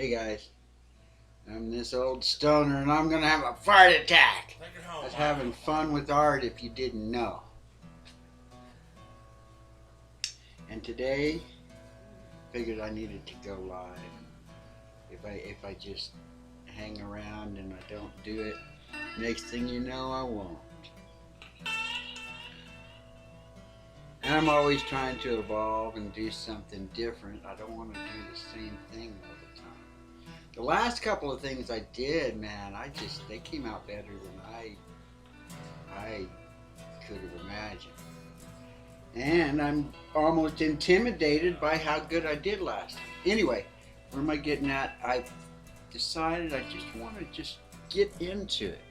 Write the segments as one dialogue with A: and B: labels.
A: Hey guys, I'm this old stoner and I'm gonna have a fart attack. I was having fun with art if you didn't know. And today, figured I needed to go live. If I just hang around and I don't do it, next thing you know I won't. And I'm always trying to evolve and do something different. I don't want to do the same thing all the time. The last couple of things I did, man, they came out better than I could have imagined. And I'm almost intimidated by how good I did last time. Anyway, where am I getting at? I've decided I just want to just get into it,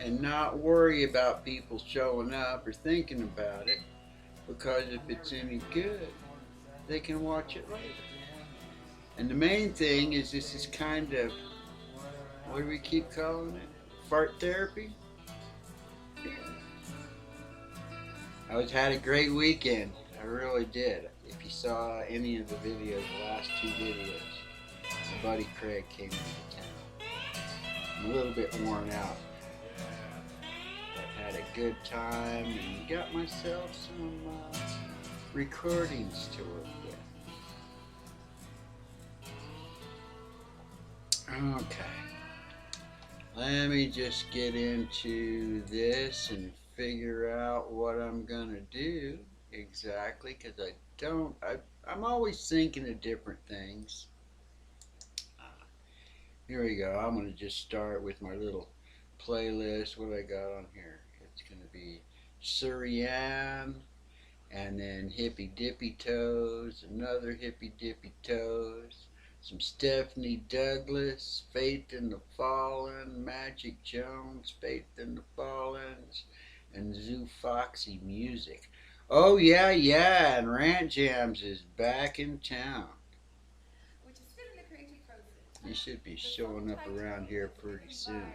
A: and not worry about people showing up or thinking about it, because if it's any good, they can watch it later. And the main thing is this is kind of, what do we keep calling it? Fart therapy? I had a great weekend. I really did. If you saw any of the videos, the last two videos, my buddy Craig came into town. I'm a little bit worn out. I had a good time and got myself some recordings to work with. Okay. Let me just get into this and figure out what I'm gonna do exactly, because I'm always thinking of different things. Here we go. I'm gonna just start with my little playlist. What I got on here? It's gonna be Surian, and then Hippy Dippy Toes, another Hippy Dippy Toes, some Stephanie Douglas, Faith in the Fallen, Magic Jones, Faith in the Fallens, and Zoo Foxy Music. Oh yeah, and Rant Jams is back in town. You should be showing up around here pretty soon.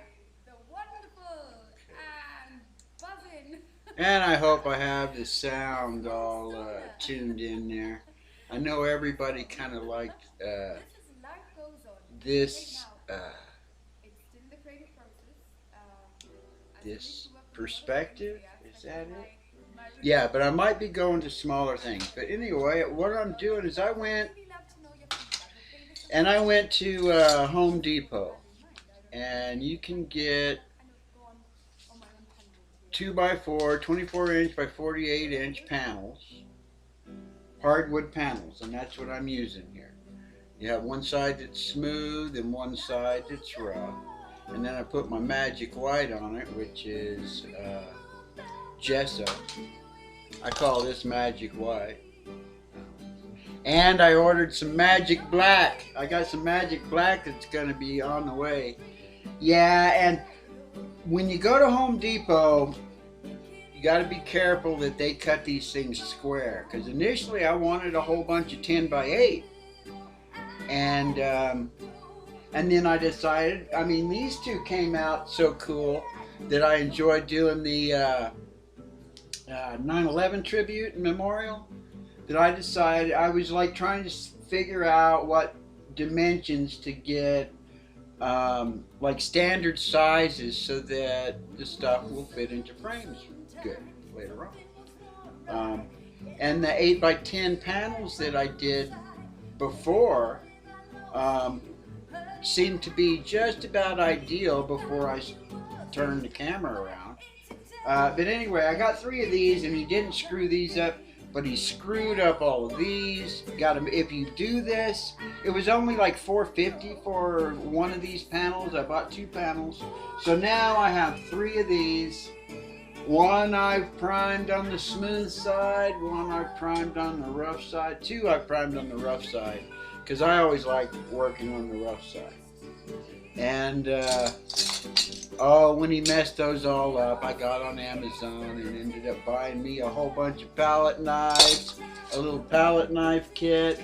A: And I hope I have the sound all tuned in there. I know everybody kind of liked this this perspective. Is that it? Yeah, but I might be going to smaller things. But anyway, what I'm doing is I went to Home Depot, and you can get 2x4, 24-inch by 48-inch panels, hardwood panels, and that's what I'm using here. You have one side that's smooth and one side that's rough, and then I put my magic white on it, which is gesso. I call this magic white. And I ordered some magic black. I got some magic black that's going to be on the way. Yeah, and when you go to Home Depot, you got to be careful that they cut these things square. Because initially I wanted a whole bunch of 10 by 8. And then I decided, these two came out so cool that I enjoyed doing the 9/11 tribute and memorial, that I decided I was like trying to figure out what dimensions to get, like standard sizes, so that the stuff will fit into frames good later on. And the 8x10 panels that I did before seemed to be just about ideal before I turned the camera around. But anyway, I got 3 of these, and he didn't screw these up, but he screwed up all of these. Got them. If you do this, it was only like $4.50 for one of these panels. I bought 2 panels, so now I have 3 of these. One I've primed on the smooth side, one I've primed on the rough side, 2 I've primed on the rough side, because I always like working on the rough side. And when he messed those all up, I got on Amazon and ended up buying me a whole bunch of palette knives, a little palette knife kit,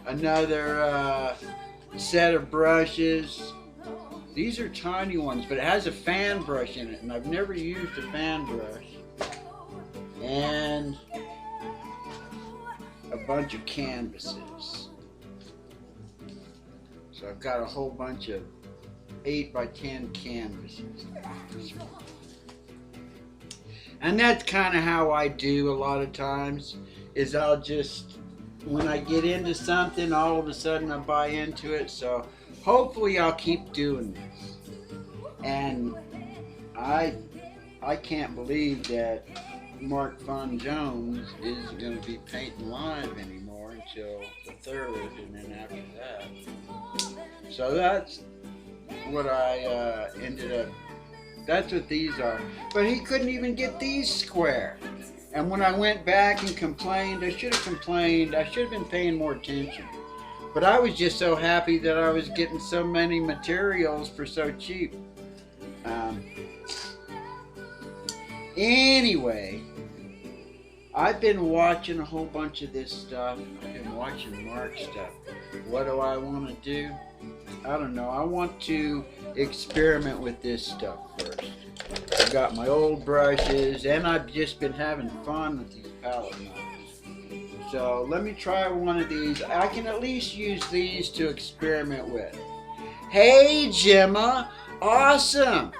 A: another set of brushes. These are tiny ones, but it has a fan brush in it, and I've never used a fan brush. And a bunch of canvases. So I've got a whole bunch of 8x10 canvases. And that's kind of how I do a lot of times, is I'll just, when I get into something, all of a sudden I buy into it. So hopefully I'll keep doing this. And I can't believe that Mark Fun Jones isn't going to be painting live anymore until the 3rd, and then after that. So that's what I ended up, that's what these are. But he couldn't even get these square. And when I went back and complained, I should have been paying more attention. But I was just so happy that I was getting so many materials for so cheap. Anyway, I've been watching a whole bunch of this stuff. I've been watching Mark stuff. What do I want to do? I don't know. I want to experiment with this stuff first. I've got my old brushes, and I've just been having fun with these palette knives. So let me try one of these. I can at least use these to experiment with. Hey, Gemma. Awesome.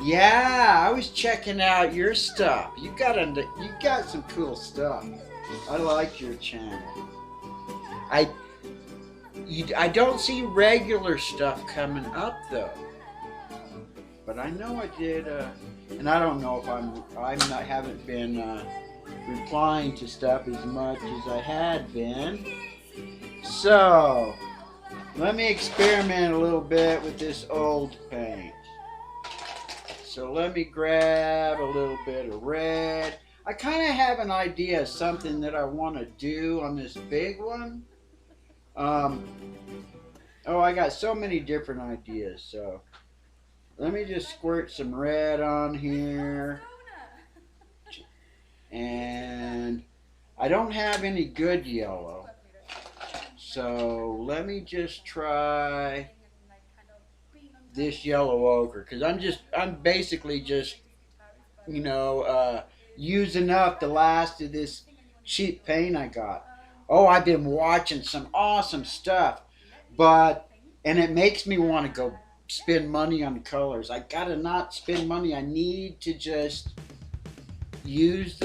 A: Yeah, I was checking out your stuff. You got some cool stuff. I like your channel. I don't see regular stuff coming up though. But I know I did, and I don't know if I haven't been replying to stuff as much as I had been. So let me experiment a little bit with this old paint. So let me grab a little bit of red. I kind of have an idea of something that I want to do on this big one. I got so many different ideas. So let me just squirt some red on here. And I don't have any good yellow. So let me just try this yellow ochre, because I'm basically just, using up the last of this cheap paint I got. Oh, I've been watching some awesome stuff, and it makes me want to go spend money on colors. I gotta not spend money. I need to just use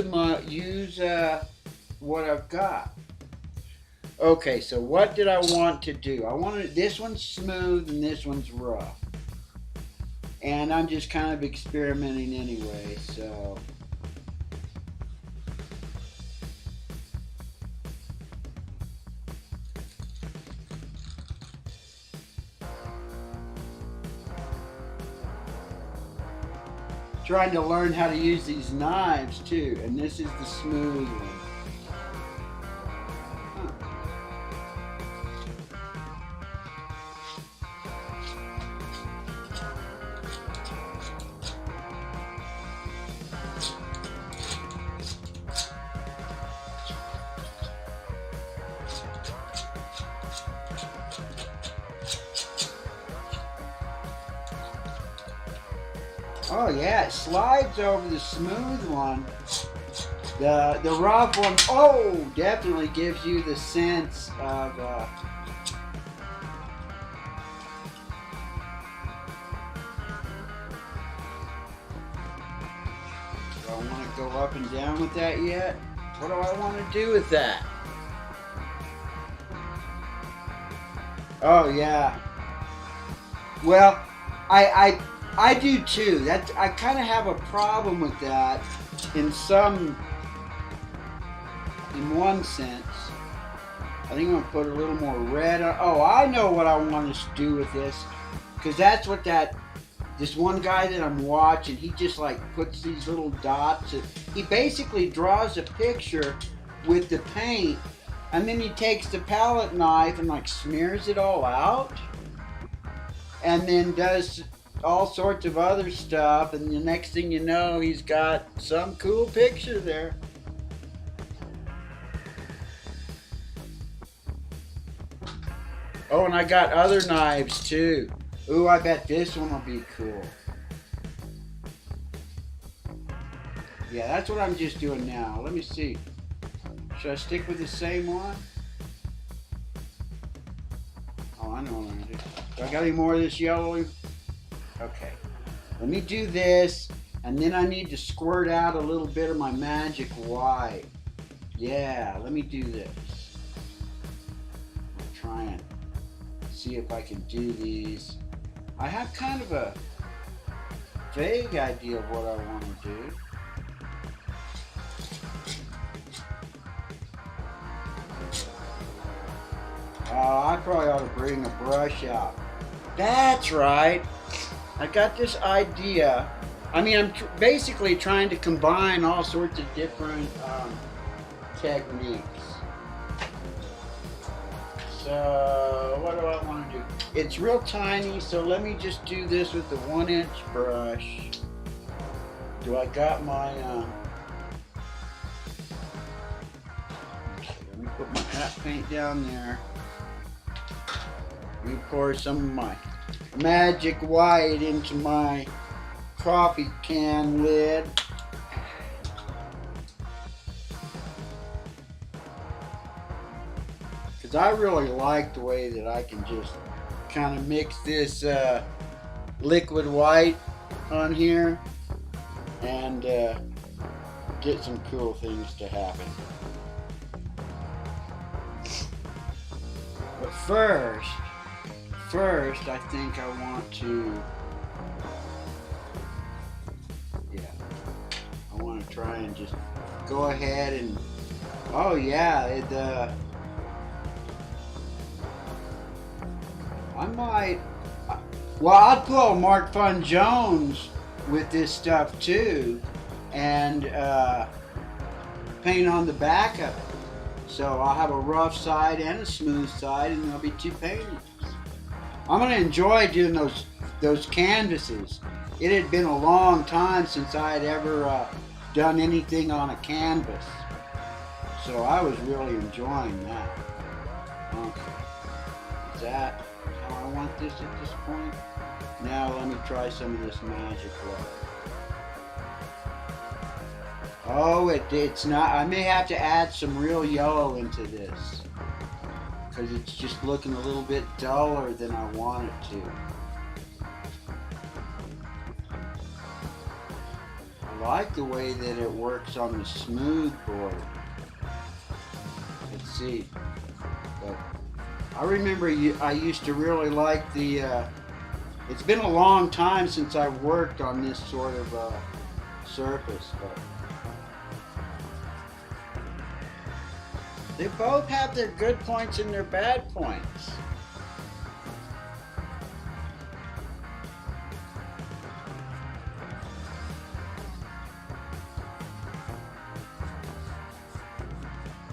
A: what I've got. Okay, so what did I want to do? I wanted this one's smooth and this one's rough. And I'm just kind of experimenting anyway, so. Trying to learn how to use these knives too, and this is the smooth one. Oh yeah, it slides over the smooth one. The rough one, oh, definitely gives you the sense of do I want to go up and down with that yet? What do I want to do with that? Oh yeah. Well, I do too. I kind of have a problem with that in one sense. I think I'm gonna put a little more red on. Oh, I know what I want us to do with this, because that's what this one guy that I'm watching, he just like puts these little dots. He basically draws a picture with the paint, and then he takes the palette knife and like smears it all out, and then does all sorts of other stuff, and the next thing you know, he's got some cool picture there. Oh, and I got other knives too. Ooh, I bet this one will be cool. Yeah, that's what I'm just doing now. Let me see. Should I stick with the same one? Oh, I know what I'm gonna do. Do I got any more of this yellow? Okay. Let me do this, and then I need to squirt out a little bit of my magic white. Yeah, let me do this. I'll try and see if I can do these. I have kind of a vague idea of what I want to do. I probably ought to bring a brush out. That's right. I got this idea. I mean, I'm basically trying to combine all sorts of different techniques. So, what do I want to do? It's real tiny, so let me just do this with the 1-inch brush. Do I got my... Okay, let me put my hat paint down there. Let me pour some of my magic white into my coffee can lid. Because I really like the way that I can just kind of mix this liquid white on here and get some cool things to happen. But first I think I want to, I want to try and just go ahead and, oh yeah, I might, well, I'll pull Mark Fun Jones with this stuff too, and paint on the back of it. So I'll have a rough side and a smooth side, and there'll be two paintings. I'm gonna enjoy doing those canvases. It had been a long time since I had ever done anything on a canvas, so I was really enjoying that. Okay, is that how I want this at this point? Now let me try some of this magic white. Oh, it's not. I may have to add some real yellow into this because it's just looking a little bit duller than I want it to. I like the way that it works on the smooth board. Let's see. But I remember I used to really like the. It's been a long time since I've worked on this sort of surface, but. They both have their good points and their bad points.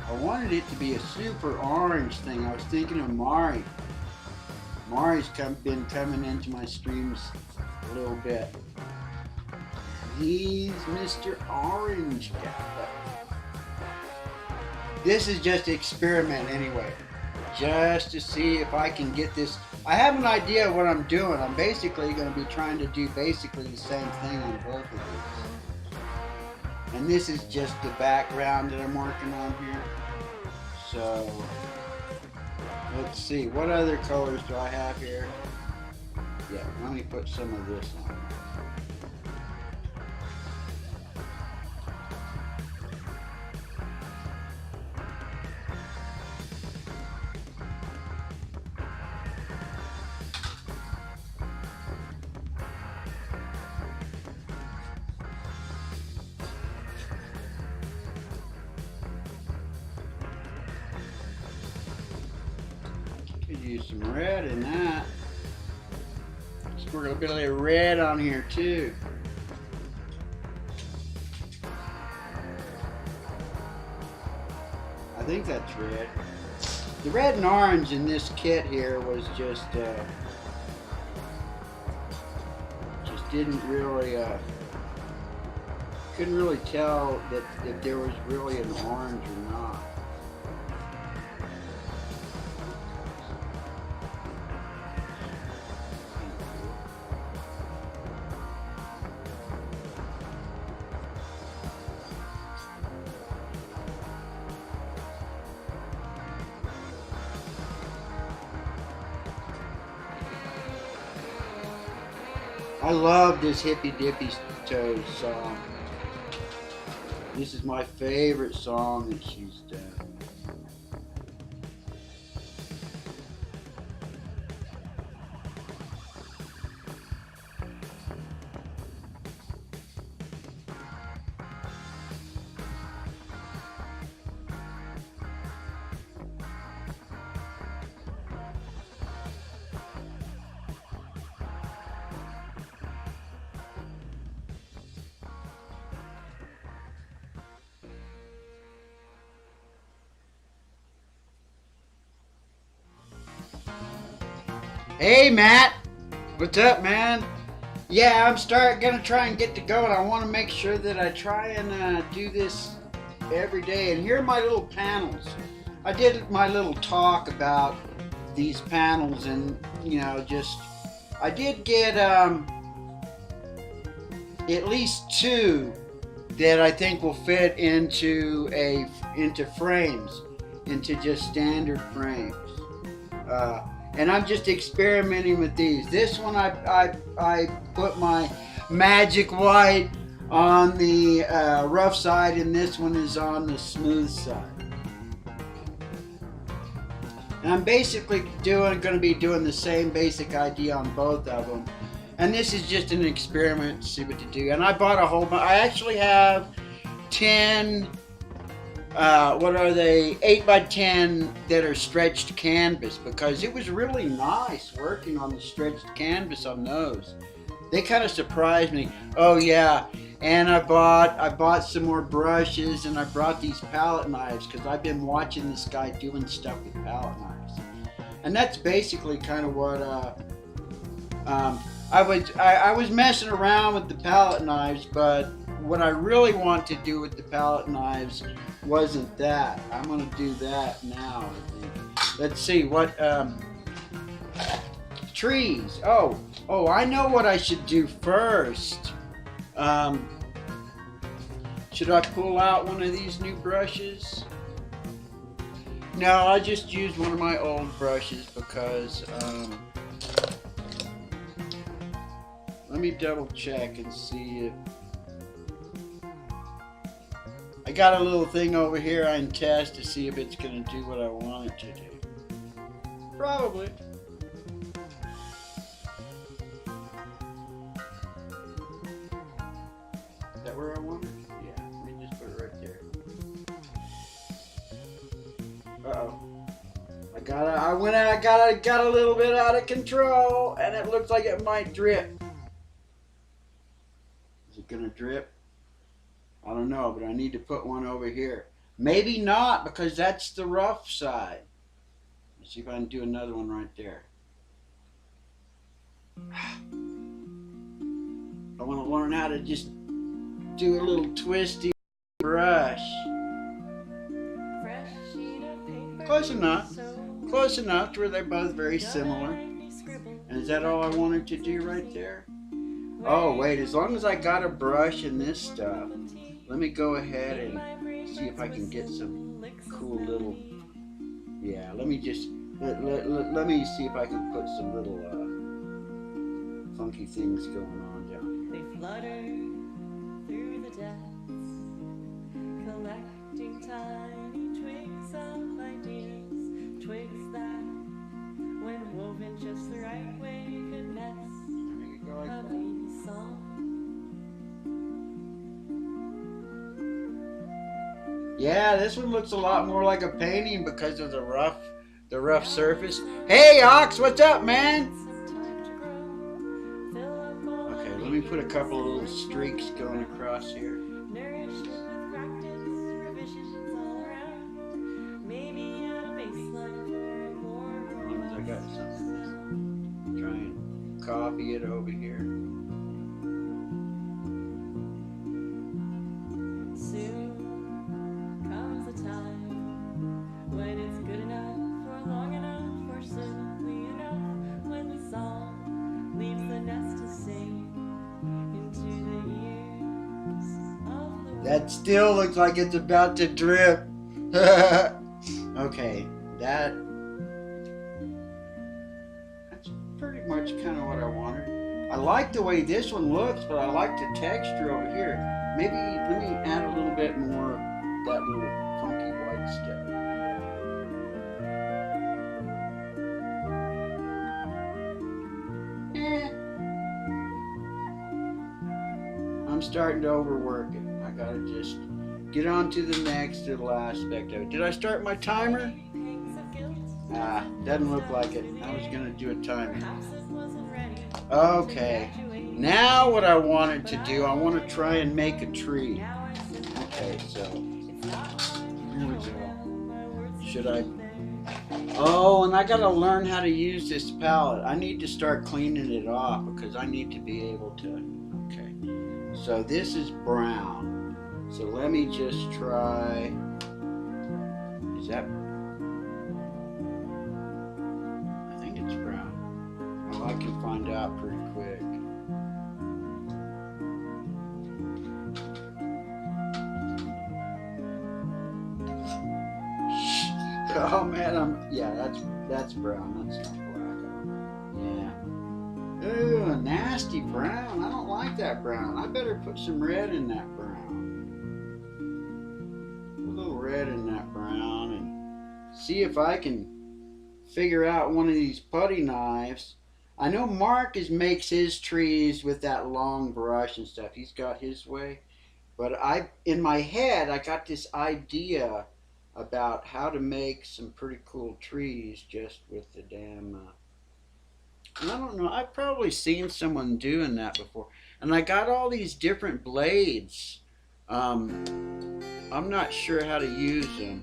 A: I wanted it to be a super orange thing. I was thinking of Mari. Mari's been coming into my streams a little bit. He's Mr. Orange guy. This is just an experiment anyway, just to see if I can get this. I have an idea of what I'm doing. I'm basically going to be trying to do basically the same thing on both of these. And this is just the background that I'm working on here. So, let's see, what other colors do I have here? Yeah, let me put some of this on. Use some red in that. Squirt a little bit of red on here too. I think that's red. The red and orange in this kit here was just didn't really couldn't really tell that if there was really an orange or not. I love this Hippy Dippy Toes song. This is my favorite song that she's done. Hey Matt, what's up, man? Yeah, I'm gonna try and get to go, and I want to make sure that I try and do this every day. And here are my little panels. I did my little talk about these panels, and just I did get at least two that I think will fit into frames, into just standard frames. And I'm just experimenting with these. This one I put my magic white on the rough side, and this one is on the smooth side. And I'm basically going to be doing the same basic idea on both of them. And this is just an experiment to see what to do. And I bought a whole bunch. I actually have 10. What are they? 8x10 that are stretched canvas, because it was really nice working on the stretched canvas on those. They kind of surprised me. Oh yeah, and I bought some more brushes, and I brought these palette knives because I've been watching this guy doing stuff with palette knives, and that's basically kind of what I was messing around with the palette knives, but what I really want to do with the palette knives wasn't that. I'm going to do that now, I think. Let's see, what, trees. Oh, I know what I should do first. Should I pull out one of these new brushes? No, I just used one of my old brushes because, let me double check and see if I got a little thing over here I can test to see if it's going to do what I want it to do. Probably. Is that where I want it? Yeah, let me just put it right there. Uh-oh. I got a little bit out of control, and it looks like it might drip. Is it going to drip? I don't know, but I need to put one over here. Maybe not, because that's the rough side. Let's see if I can do another one right there. I want to learn how to just do a little twisty brush. Close enough. Close enough to where they're both very similar. And is that all I wanted to do right there? Oh, wait, as long as I got a brush and this stuff, let me go ahead and see if I can get some cool little, yeah, let me just, let me see if I can put some little funky things going on down here. They flutter through the depths, collecting tiny twigs of ideas, twigs that, when woven just the right way, could nest a baby song. Yeah, this one looks a lot more like a painting because of the rough surface. Hey, Ox, what's up, man? Okay, let me put a couple of little streaks going across here. As long as I got something, try and copy it over here. That still looks like it's about to drip. Okay, that's pretty much kind of what I wanted. I like the way this one looks, but I like the texture over here. Maybe let me add a little bit more of that little funky white stuff. I'm starting to overwork it. I gotta just get on to the next little aspect of it. Did I start my timer? Doesn't look like it. I was gonna do a timer. Okay. Now what I wanted to do, I want to try and make a tree. Okay, so here we go. Should I? Oh, and I gotta learn how to use this palette. I need to start cleaning it off because I need to be able to. Okay. So this is brown. So let me just try. Is that? I think it's brown. Well, I can find out pretty quick. Oh man, yeah, that's brown. That's not black. Yeah. Ooh, a nasty brown. I don't like that brown. I better put some red in that brown. A little red in that brown, and see if I can figure out one of these putty knives. I know Mark makes his trees with that long brush and stuff. He's got his way, but in my head I got this idea about how to make some pretty cool trees just with the damn and I don't know, I've probably seen someone doing that before, and I got all these different blades. I'm not sure how to use them,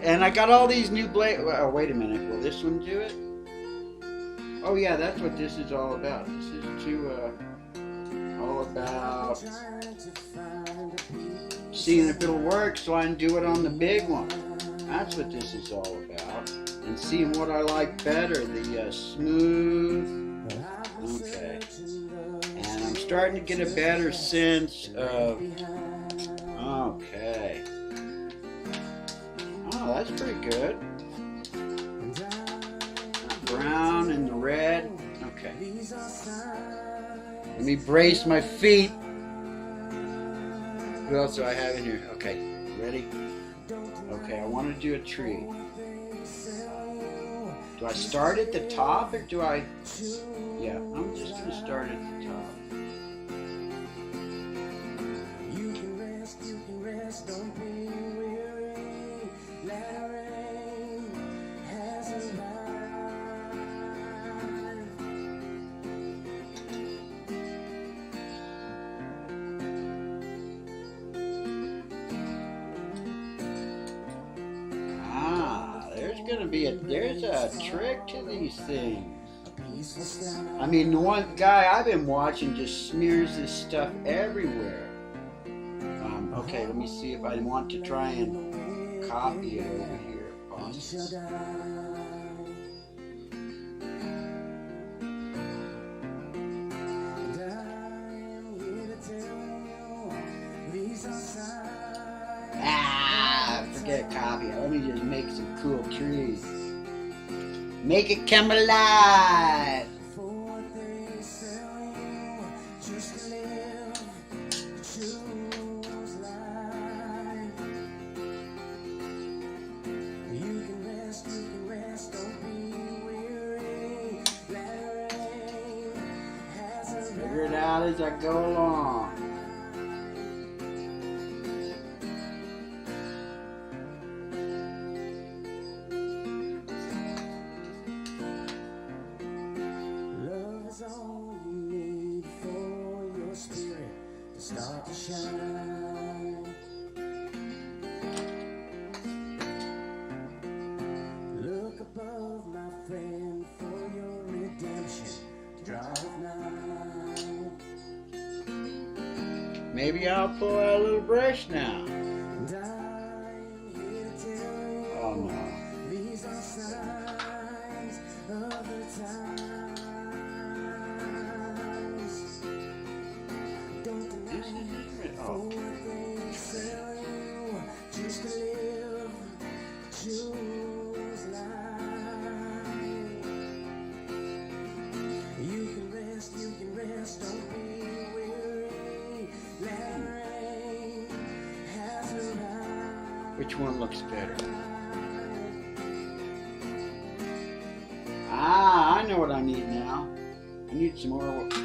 A: and I got all these new blades. Oh, wait a minute, will this one do it? Oh yeah, that's what this is all about. This is all about seeing if it'll work so I can do it on the big one. That's what this is all about. And seeing what I like better, the smooth. Okay. And I'm starting to get a better sense of, okay. Oh, that's pretty good. Brown and the red. Okay. Let me brace my feet. What else do I have in here? Okay, ready? Okay, I want to do a tree. Do I start at the top or do I? Yeah, I'm just going to start at the top. You can rest, don't be weary. Let it rain, has a there's a trick to these things. I mean, the one guy I've been watching just smears this stuff everywhere. Okay, let me see if I want to try and copy it over here. Forget copy. Let me just make some cool trees. Make it come alive. Figure it out as I go along.
B: All you need for your spirit to start to shine. Look above, my friend, for your redemption draweth nigh.
A: Maybe I'll pull out a little brush now. Oh no.
B: These are signs of the time.
A: Oh.
B: Just to live, choose life. You can rest,
A: Which one looks better? Ah, I know what I need now. I need some more. What's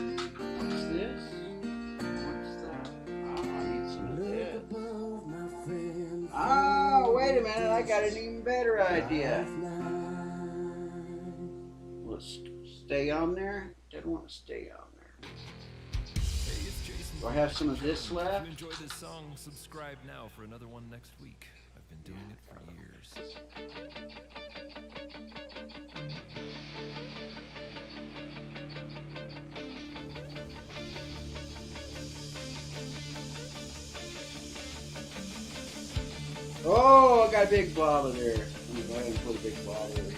A: this? What's that? Oh, I need some of this. Oh, wait a minute. I got an even better idea. Let's stay on there. Didn't want to stay on there. Do I have some of this left?
C: If you enjoyed this song, subscribe now for another one next week. I've been doing it for years.
A: Oh, I got a big bottle there. I'm going to go ahead and put a big bottle over here.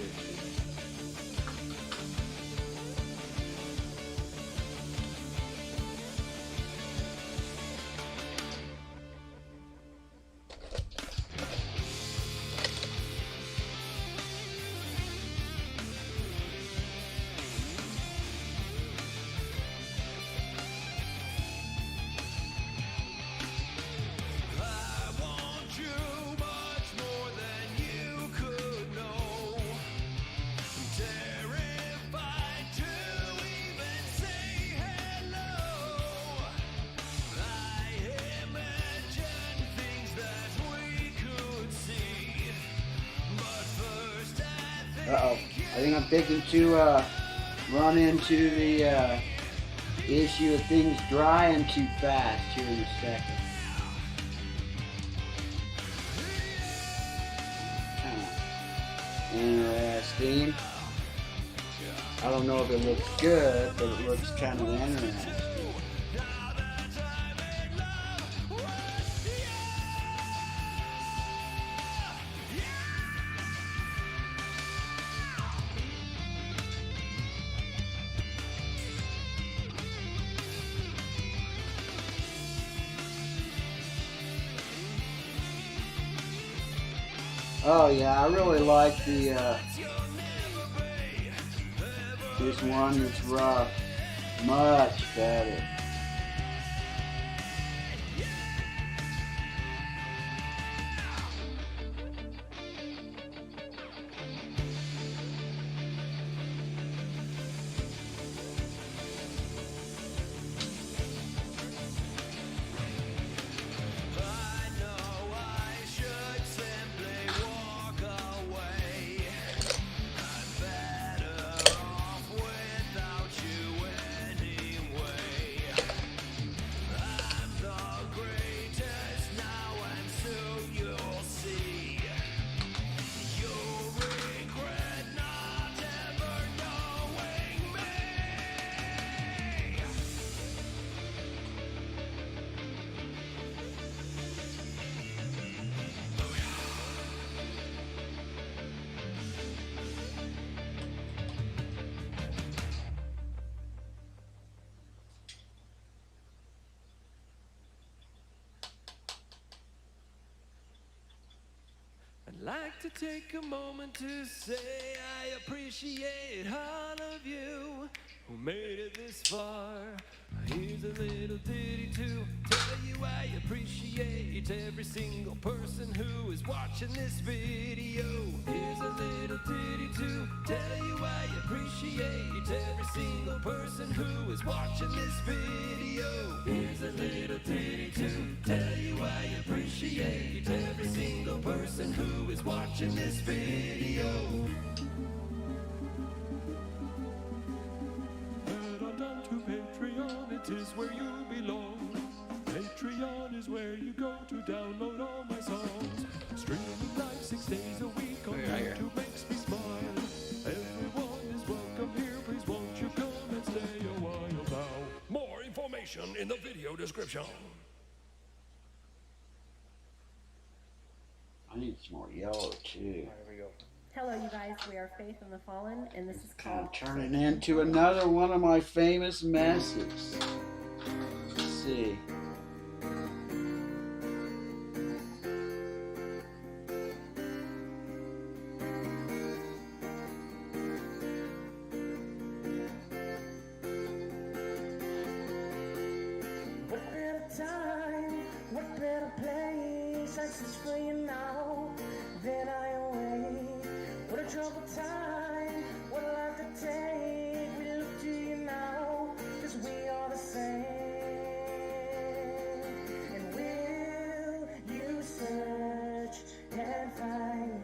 A: Uh-oh. I think I'm thinking to run into the issue of things drying too fast here in a second. Interesting. I don't know if it looks good, but it looks kind of interesting. Oh yeah, I really like the this one that's rough much better.
C: I'd like to take a moment to say I appreciate all of you who made it this far. Here's a little ditty to tell you I appreciate every single person who is watching this video. Here's a little ditty to tell you I appreciate every single person who is watching this video. Here's a little ditty to tell you I appreciate every single person who is watching this video. Head on down to Patreon, it is where you belong. Patreon is where you go to download all my songs. Streaming live 6 days a week on YouTube makes me smile. Everyone is welcome here, please won't you come and stay a while now. More information in the video description.
A: I need some more yellow too.
D: Hello, you guys. We are Faith and the Fallen, and this is
A: Kind
D: called.
A: of turning into another one of my famous messes. Let's see.
B: What better time, what better place, I search for you now. troubled time, what'll have to take? We look to you now, 'cause we are the same. And will you search and find?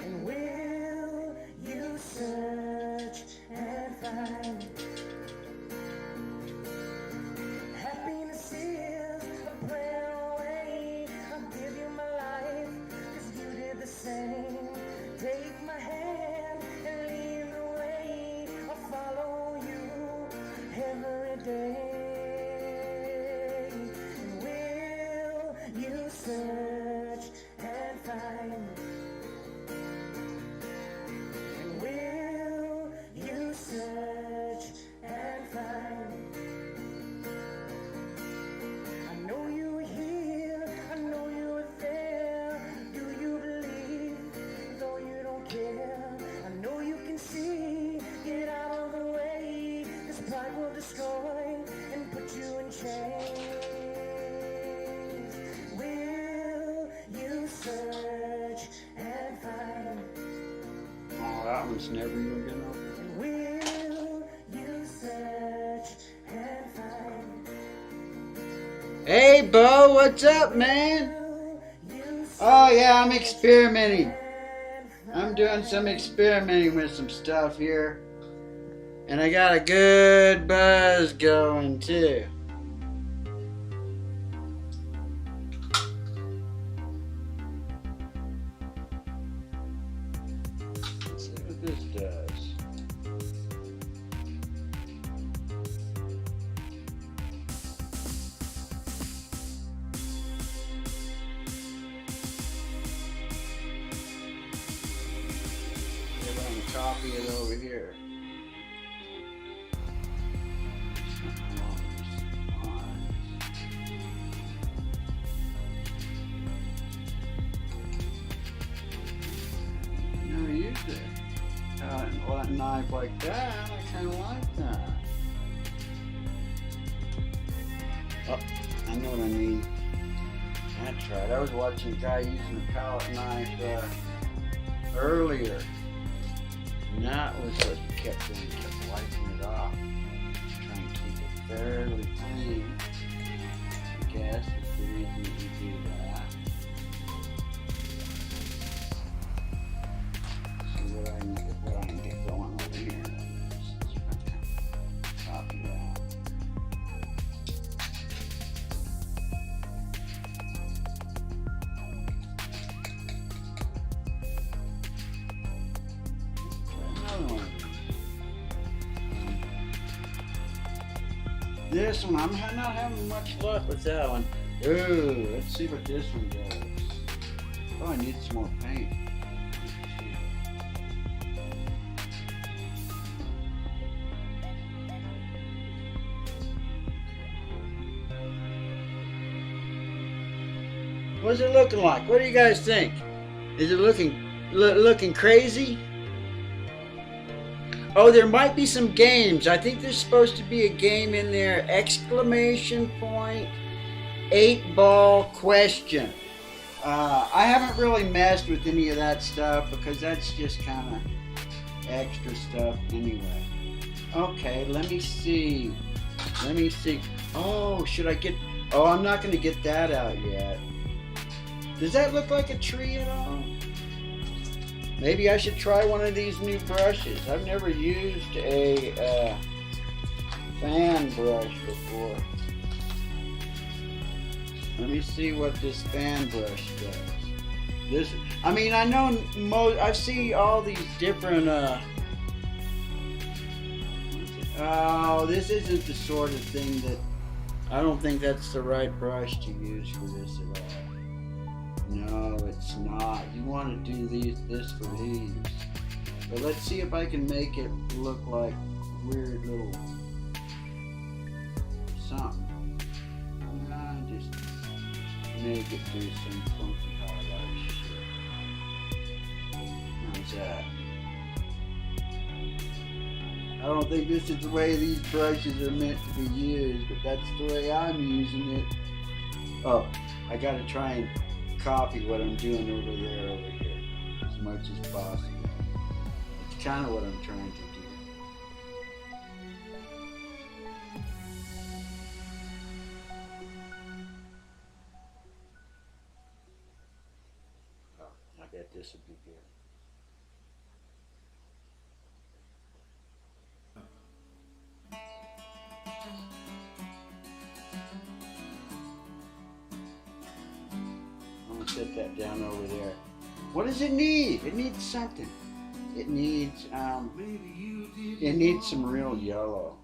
B: And will you search and find? Happiness is a prayer away. I'll give you my life, 'cause you did the same. Take my hand and lead the way. I'll follow you every day. And will you search and find? And will you search and find? I know you were here, I know you were there. Do you believe, though you don't care? I know you can see, get out of the way. This pride will destroy and put you in chains. Will you search and find?
A: Oh, that one's never even been open.
B: And will you search and find?
A: Hey, Bo, what's up, man? Oh, yeah, I'm experimenting. I'm doing some experimenting with some stuff here. And I got a good buzz going, too. Let's see what this does. I'm going to copy it over here. Never used it. A knife like that, I kind of like that. Oh, I know what I need. That's right. I was watching a guy using a palette knife earlier. And that was what he kept doing. He kept wiping it off. Trying to keep it fairly clean. I guess is the reason that you do that. See what I can get going over here. Copy that. Another one. This one, I'm not having much luck with that one. Ooh, let's see what this one does. Oh, I need some more paint. What's it looking like? What do you guys think? Is it looking crazy? Oh, there might be some games. I think there's supposed to be a game in there. Exclamation point, 8-ball question. I haven't really messed with any of that stuff because that's just kind of extra stuff anyway. Okay, let me see. Oh, should I get... Oh, I'm not going to get that out yet. Does that look like a tree at all? Maybe I should try one of these new brushes. I've never used a fan brush before. Let me see what this fan brush does. I mean, I know I see all these different. Oh, this isn't the sort of thing that. I don't think that's the right brush to use for this at all. No, it's not. You want to do this for these. But let's see if I can make it look like weird little something. Just make it do some funky highlight shit. How's that? I don't think this is the way these brushes are meant to be used, but that's the way I'm using it. Oh, I gotta try and copy what I'm doing over here. much as possible. It's kind of what I'm trying to do. Oh, I bet this would be good. I'm gonna set that down over there. What does it need? It needs something. It needs some real yellow.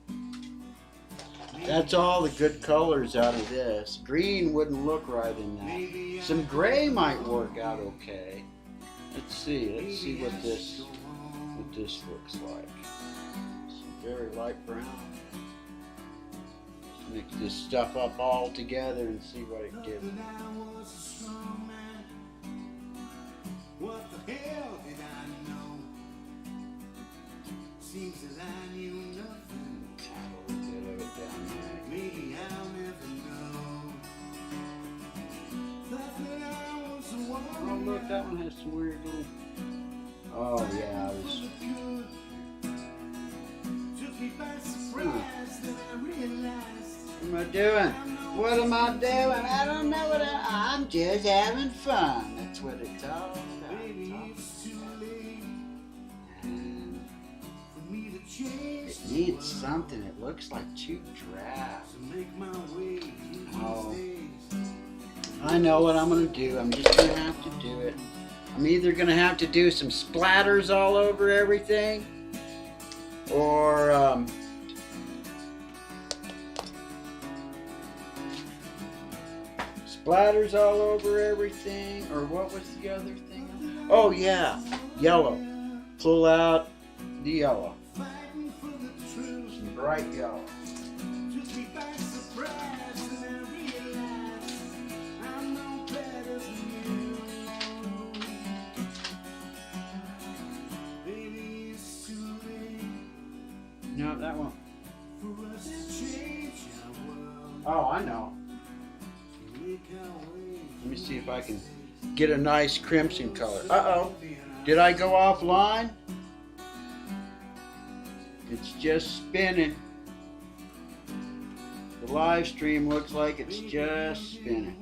A: That's all the good colors out of this. Green wouldn't look right in that. Some gray might work out okay. Let's see what this looks like. Some very light brown. Let's mix this stuff up all together and see what it gives me.
C: What the hell did I know? Seems that I knew nothing.
A: Add a little bit of it down there.
C: Maybe I'll never know. Thought that I was the one.
A: Oh look, that one has some weird little. Oh yeah, it was.
C: Took me by surprise, then I realized.
A: What am I doing? What am I doing? I don't know what I'm just having fun. That's what it's all about.
C: Maybe it's too late
A: And
C: for me to change
A: it needs something. It looks like too drab.
C: to make my way through
A: Oh.
C: these days.
A: I know what I'm gonna do. I'm just gonna have to do it. I'm either gonna have to do some splatters all over everything, or splatters all over everything, or what was the other thing? Oh yeah, yellow. Pull out the yellow.
C: Fighting for the truth.
A: Some bright yellow.
C: Took me by surprise, and I realized I'm no better than you. Baby, it's too late
A: No, that one.
C: for us to change our world.
A: Oh, I know.
C: Make our way.
A: Let me see if I can get a nice crimson color. Uh-oh. Did I go offline? It's just spinning. The live stream looks like it's just spinning.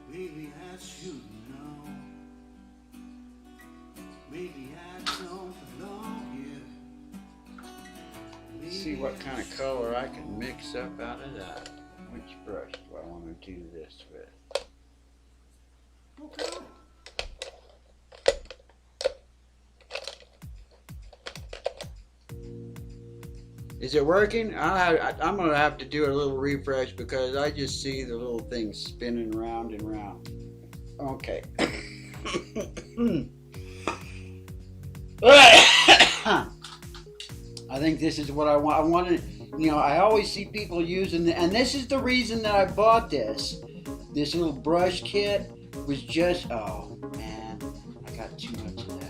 C: Maybe I should know. Maybe I don't belong here.
A: Let's see what kind of color I can mix up out of that. Which brush do I want to do this with?
C: Okay.
A: Is it working? I'm going to have to do a little refresh because I just see the little thing spinning round and round. Okay. I think this is what I want. I wanted, I always see people using and this is the reason that I bought this. This little brush kit was just, oh man, I got too much of that.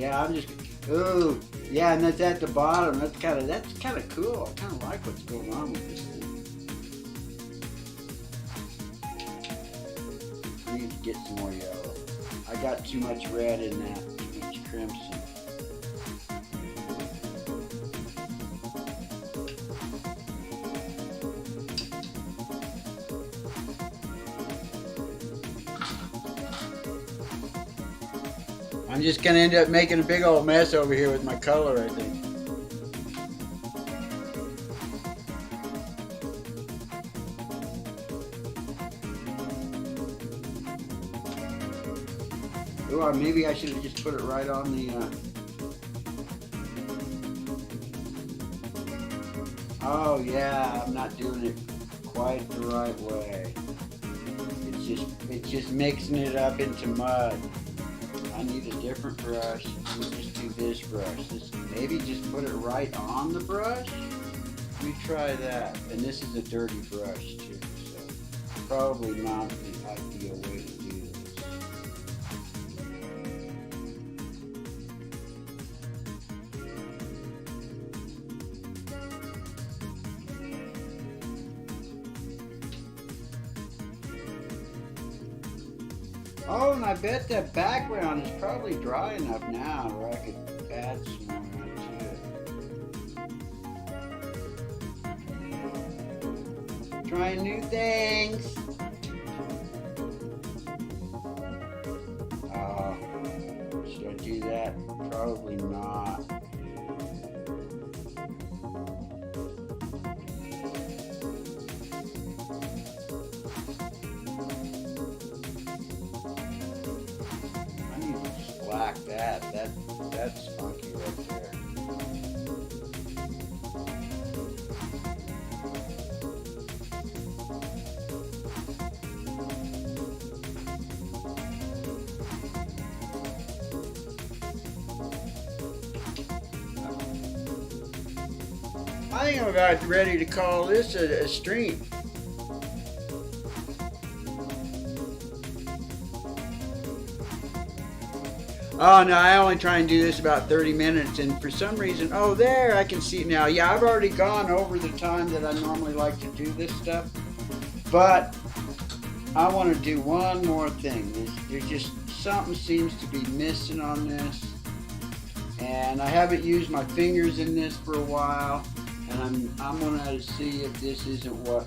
A: I'm just, ooh, yeah, and that's at the bottom. That's kind of cool. I kind of like what's going on with this thing. I need to get some more yellow. I got too much red in that, too much crimson. I'm just gonna end up making a big old mess over here with my color, I think. Or maybe I should have just put it right on the, oh yeah, I'm not doing it quite the right way. It's just mixing it up into mud. I need a different brush. Let me just do this brush. Maybe just put it right on the brush. Let me try that. And this is a dirty brush too, so probably not the ideal way to do this. Oh, and I bet that background is probably dry enough now where I could add some more to it. Trying new things. Should I do that? Probably not. Black that's funky right there. I think I'm about ready to call this a stream. Oh no, I only try and do this about 30 minutes, and for some reason, oh there, I can see it now. Yeah, I've already gone over the time that I normally like to do this stuff, but I want to do one more thing. There's just something seems to be missing on this, and I haven't used my fingers in this for a while, and I'm gonna see if this isn't what.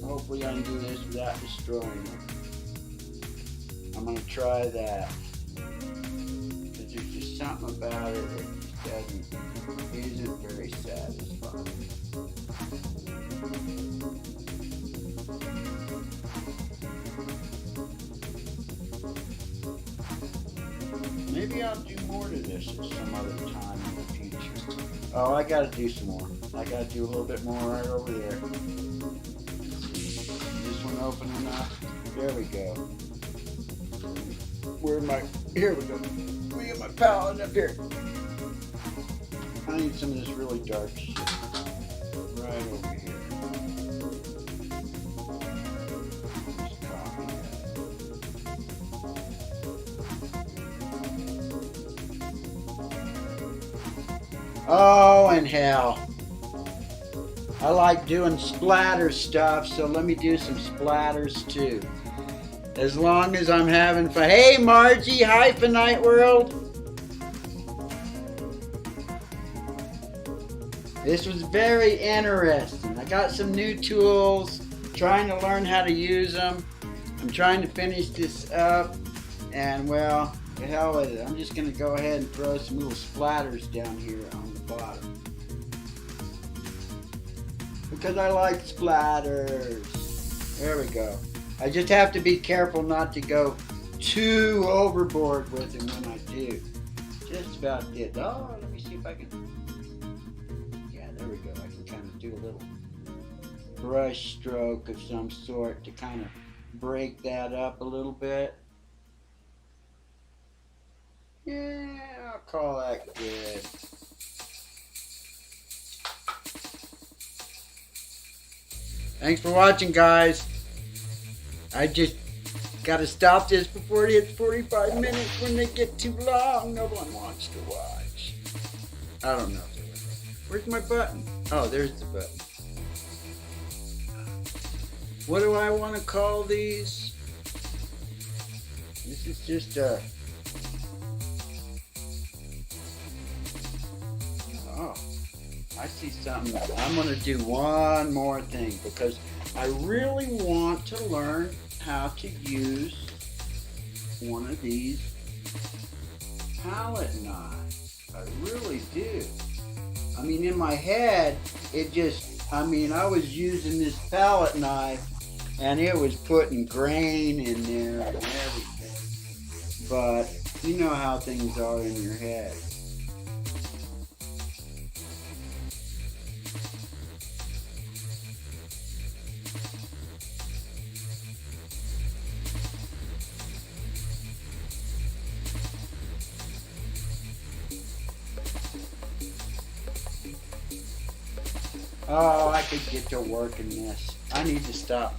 A: Hopefully, I can do this without destroying it. I'm going to try that, because there's just something about it that just isn't very satisfying. Maybe I'll do more to this at some other time in the future. Oh, I got to do some more. I got to do a little bit more right over there. This one open enough. There we go. Here we go. Let me get my palette up here. I need some of this really dark shit. Right over here. Just copy that. Oh, and hell. I like doing splatter stuff, so let me do some splatters too. As long as I'm having fun. Hey, Margie. Hi, Finite World. This was very interesting. I got some new tools. Trying to learn how to use them. I'm trying to finish this up. And, well, the hell with it. I'm just going to go ahead and throw some little splatters down here on the bottom. Because I like splatters. There we go. I just have to be careful not to go too overboard with them when I do. Just about it. Oh, let me see if I can. Yeah, there we go. I can kind of do a little brush stroke of some sort to kind of break that up a little bit. Yeah, I'll call that good. Thanks for watching, guys. I just gotta stop this before it hits 45 minutes. When they get too long, no one wants to watch. I don't know. Where's my button? Oh, there's the button. What do I want to call these? This is just a... Oh, I see something. I'm gonna do one more thing because I really want to learn how to use one of these palette knives. I really do. I mean, in my head, it just, I was using this palette knife and it was putting grain in there and everything. But you know how things are in your head. Oh, I could get to work in this. I need to stop.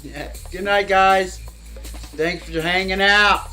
A: Yeah. Good night, guys. Thanks for hanging out.